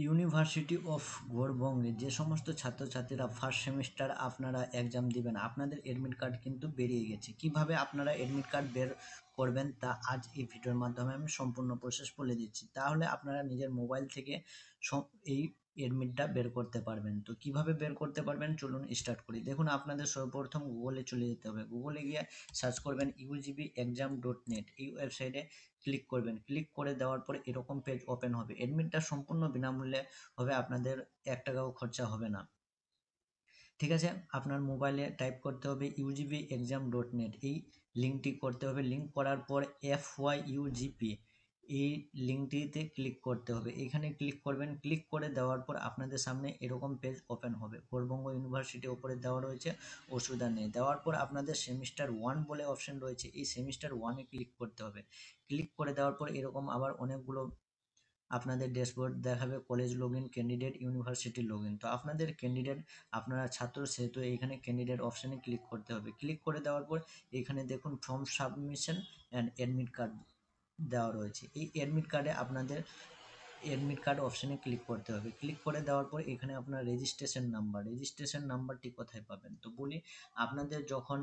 University of গৌড়বঙ্গে যে সমস্ত ছাত্রছাত্রীরা ফার্স্ট সেমিস্টার আপনারা এক্সাম দিবেন, আপনাদের এডমিট কার্ড কিন্তু বেরিয়ে গেছে। কিভাবে আপনারা এডমিট কার্ড বের করবেন তা আজ এই ভিডিওর মাধ্যমে আমি সম্পূর্ণ প্রসেস বলে দিচ্ছি। তাহলে আপনারা নিজের মোবাইল থেকে এই এডমিটটা বের করতে পারবেন। তো কিভাবে বের করতে পারবেন চলুন স্টার্ট করি। দেখুন, আপনাদের সর্বপ্রথম গুগলে চলে যেতে হবে। গুগলে গিয়ে সার্চ করবেন ugb.exam.net, এই ওয়েবসাইটে ক্লিক করবেন। ক্লিক করে দেওয়ার পরে এরকম পেজ ওপেন হবে। এডমিটটা সম্পূর্ণ বিনামূল্যে হবে, আপনাদের 1 টাকাও খরচা হবে না। ঠিক আছে, আপনার মোবাইলে টাইপ করতে হবে ugb.exam.net, এই লিঙ্কটি করতে হবে। লিঙ্ক করার পর FYUGP এই লিঙ্কটিতে ক্লিক করতে হবে। এখানে ক্লিক করবেন। ক্লিক করে দেওয়ার পর আপনাদের সামনে এরকম পেজ ওপেন হবে। গৌড়বঙ্গ ইউনিভার্সিটি ওপরে দেওয়া রয়েছে, অসুবিধা নেই। দেওয়ার পর আপনাদের সেমিস্টার 1 বলে অপশন রয়েছে, এই সেমিস্টার 1-এ ক্লিক করতে হবে। ক্লিক করে দেওয়ার পর এরকম আবার অনেকগুলো আপনাদের ড্যাশবোর্ড দেখাবে, college login, candidate, university login. তো আপনাদের ক্যান্ডিডেট, আপনারা ছাত্র সেহেতু এইখানে ক্যান্ডিডেট অপশানে ক্লিক করতে হবে। ক্লিক করে দেওয়ার পর এখানে দেখুন form submission and admit card দেওয়া রয়েছে। এই অ্যাডমিট কার্ডে আপনাদের অ্যাডমিট কার্ড অপশানে ক্লিক করতে হবে। ক্লিক করে দেওয়ার পর এখানে আপনার রেজিস্ট্রেশন নাম্বারটি কোথায় পাবেন। তো বলি, আপনাদের যখন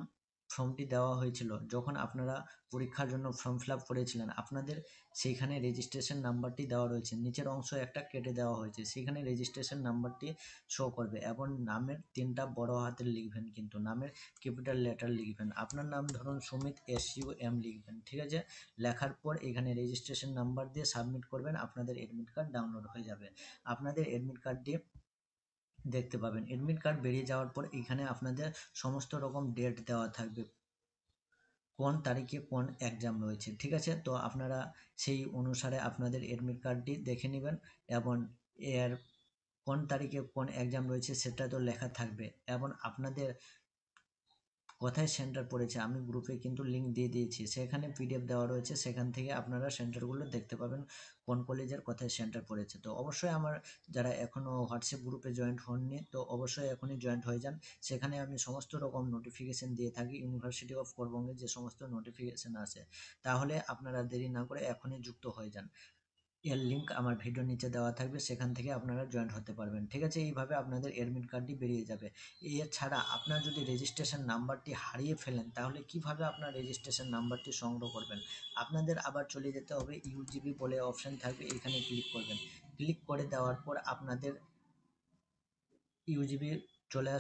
ফর্মটি দেওয়া হয়েছিল, যখন আপনারা পরীক্ষার জন্য ফর্ম ফিল আপ করেছিলেন, আপনাদের সেইখানে রেজিস্ট্রেশন নাম্বারটি দেওয়া রয়েছে। নিচের অংশ একটা কেটে দেওয়া হয়েছে, সেখানে রেজিস্ট্রেশন নাম্বারটি শো করবে এবং নামের 3টা বড় হাতের লিখবেন, কিন্তু নামের ক্যাপিটাল লেটার লিখবেন। আপনার নাম ধরুন সুমিত SUM লিখবেন। ঠিক আছে, লেখার পর এখানে রেজিস্ট্রেশন নাম্বার দিয়ে সাবমিট করবেন, আপনাদের এডমিট কার্ড ডাউনলোড হয়ে যাবে। আপনাদের এডমিট কার্ডটি দেখতে পাবেন। এডমিট কার্ড বেরিয়ে যাওয়ার পর এখানে আপনাদের সমস্ত রকম ডেট দেওয়া থাকবে, কোন তারিখে কোন এক্সাম রয়েছে। ঠিক আছে, তো আপনারা সেই অনুসারে আপনাদের এডমিট কার্ডটি দেখে নেবেন এবং এর কোন তারিখে কোন এক্সাম রয়েছে সেটা তো লেখা থাকবে এবং আপনাদের কোথায় সেন্টার পড়েছে আমি গ্রুপে কিন্তু লিঙ্ক দিয়ে দিয়েছি, সেখানে PDF দেওয়া রয়েছে, সেখান থেকে আপনারা সেন্টারগুলো দেখতে পাবেন কোন কলেজের কোথায় সেন্টার পড়েছে। তো অবশ্যই আমার যারা এখনও হোয়াটসঅ্যাপ গ্রুপে জয়েন্ট হননি, তো অবশ্যই এখনই জয়েন্ট হয়ে যান। সেখানে আমি সমস্ত রকম নোটিফিকেশান দিয়ে থাকি, ইউনিভার্সিটি অফ গৌড়বঙ্গের যে সমস্ত নোটিফিকেশান আসে। তাহলে আপনারা দেরি না করে এখনই যুক্ত হয়ে যান। এর লিঙ্ক আমার ভিডিওর নিচে দেওয়া থাকবে, সেখান থেকে আপনারা জয়েন্ট হতে পারবেন। ঠিক আছে, এইভাবে আপনাদের এডমিট কার্ডটি বেরিয়ে যাবে। এছাড়া আপনার যদি রেজিস্ট্রেশন নাম্বারটি হারিয়ে ফেলেন, তাহলে কিভাবে আপনার রেজিস্ট্রেশন নাম্বারটি সংগ্রহ করবেন। আপনাদের আবার চলে যেতে হবে, UGB বলে অপশান থাকবে, এখানে ক্লিক করবেন। ক্লিক করে দেওয়ার পর আপনাদের UGB চলে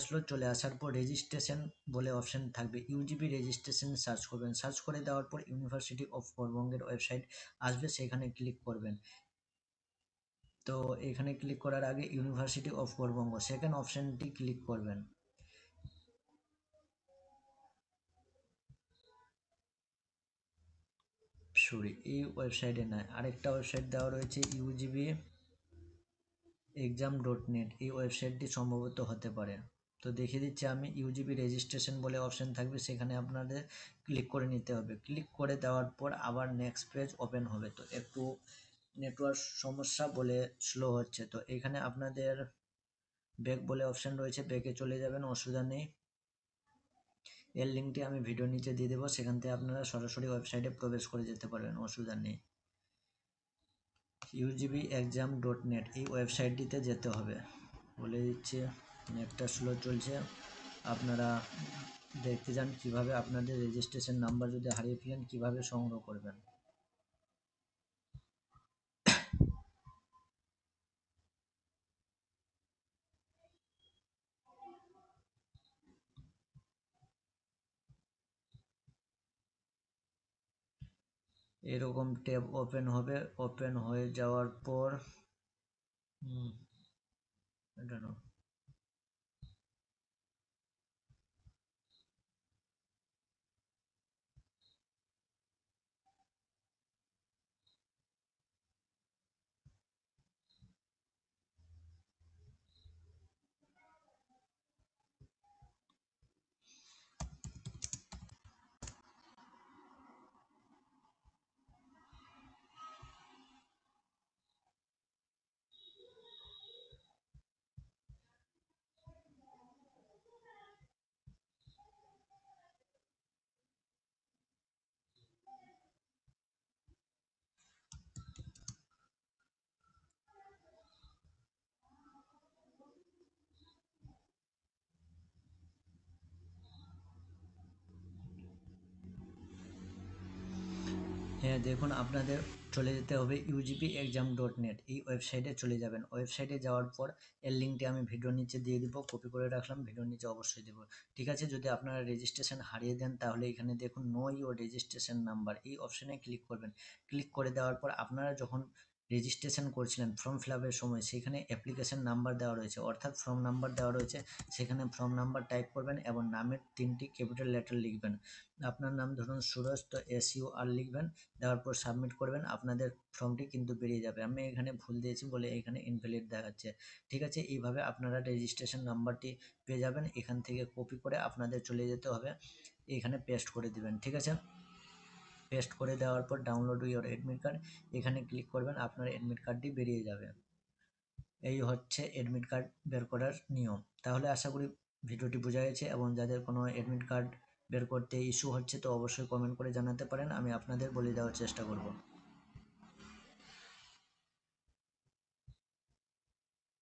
আসার পর রেজিস্ট্রেশন বলে অপশান থাকবে, UGB রেজিস্ট্রেশন সার্চ করবেন। সার্চ করে দেওয়ার পর ইউনিভার্সিটি অফ গৌড়বঙ্গের ওয়েবসাইট আসবে, সেখানে ক্লিক করবেন। তো এখানে ক্লিক করার আগে ইউনিভার্সিটি অফ গৌড়বঙ্গ সেকেন্ড অপশানটি ক্লিক করবেন। এই ওয়েবসাইটে নয়, আরেকটা ওয়েবসাইট দেওয়া রয়েছে ugb.exam.net, এই ওয়েবসাইটটি সম্ভবত হতে পারে। তো দেখিয়ে দিচ্ছি আমি, UGB রেজিস্ট্রেশন বলে অপশান থাকবে, সেখানে আপনাদের ক্লিক করে নিতে হবে। ক্লিক করে দেওয়ার পর আবার নেক্সট পেজ ওপেন হবে। তো একটু নেটওয়ার্ক সমস্যা বলে স্লো হচ্ছে, তো এখানে আপনাদের ব্যাক বলে অপশান রয়েছে, ব্যাকে চলে যাবেন, অসুবিধা নেই। এর লিঙ্কটি আমি ভিডিওর নিচে দিয়ে দেবো, সেখান থেকে আপনারা সরাসরি ওয়েবসাইটে প্রবেশ করে যেতে পারবেন, অসুবিধা নেই। ugb.exam.net এই ওয়েবসাইটটিতে যেতে হবে, বলে দিচ্ছে। নেটটা স্লো চলছে, আপনারা দেখতে যান কিভাবে আপনাদের রেজিস্ট্রেশন নাম্বার যদি হারিয়ে ফেলেন কিভাবে সংগ্রহ করবেন। এরকম ট্যাব ওপেন হবে, ওপেন হয়ে যাওয়ার পর এটা না, দেখুন আপনাদের চলে যেতে হবে ugpexam.net, এই ওয়েবসাইটে চলে যাবেন। ওয়েবসাইটে যাওয়ার পর এর লিঙ্কটি আমি ভিডিওর নিচে দিয়ে দিব, কপি করে রাখলাম, ভিডিওর নিচে অবশ্যই দেবো। ঠিক আছে, যদি আপনারা রেজিস্ট্রেশন হারিয়ে দেন তাহলে এখানে দেখুন নো ইউর রেজিস্ট্রেশন নাম্বার, এই অপশানে ক্লিক করবেন। ক্লিক করে দেওয়ার পর আপনারা যখন রেজিস্ট্রেশন করছিলেন ফর্ম ফিল আপের সময় সেখানে অ্যাপ্লিকেশন নাম্বার দেওয়া রয়েছে, অর্থাৎ ফর্ম নাম্বার দেওয়া রয়েছে, সেখানে ফর্ম নাম্বার টাইপ করবেন এবং নামের 3টি ক্যাপিটাল লেটার লিখবেন। আপনার নাম ধরুন সুরজ, তো SUR লিখবেন, দেওয়ার পর সাবমিট করবেন, আপনাদের ফর্মটি কিন্তু বেরিয়ে যাবে। আমি এখানে ভুল দিয়েছি বলে এখানে ইনভ্যালিড দেখাচ্ছে। ঠিক আছে, এইভাবে আপনারা রেজিস্ট্রেশন নাম্বারটি পেয়ে যাবেন। এখান থেকে কপি করে আপনাদের চলে যেতে হবে, এখানে পেস্ট করে দিবেন। ঠিক আছে, পেস্ট করে দেওয়ার পর ডাউনলোড ইউর এডমিট কার্ড, এখানে ক্লিক করবেন, আপনার এডমিট কার্ডটি বেরিয়ে যাবে। এই হচ্ছে এডমিট কার্ড বের করার নিয়ম। তাহলে আশা করি ভিডিওটি বোঝা গেছে, এবং যাদের কোনো এডমিট কার্ড বের করতে ইস্যু হচ্ছে তো অবশ্যই কমেন্ট করে জানাতে পারেন, আমি আপনাদের বলে দেওয়ার চেষ্টা করব।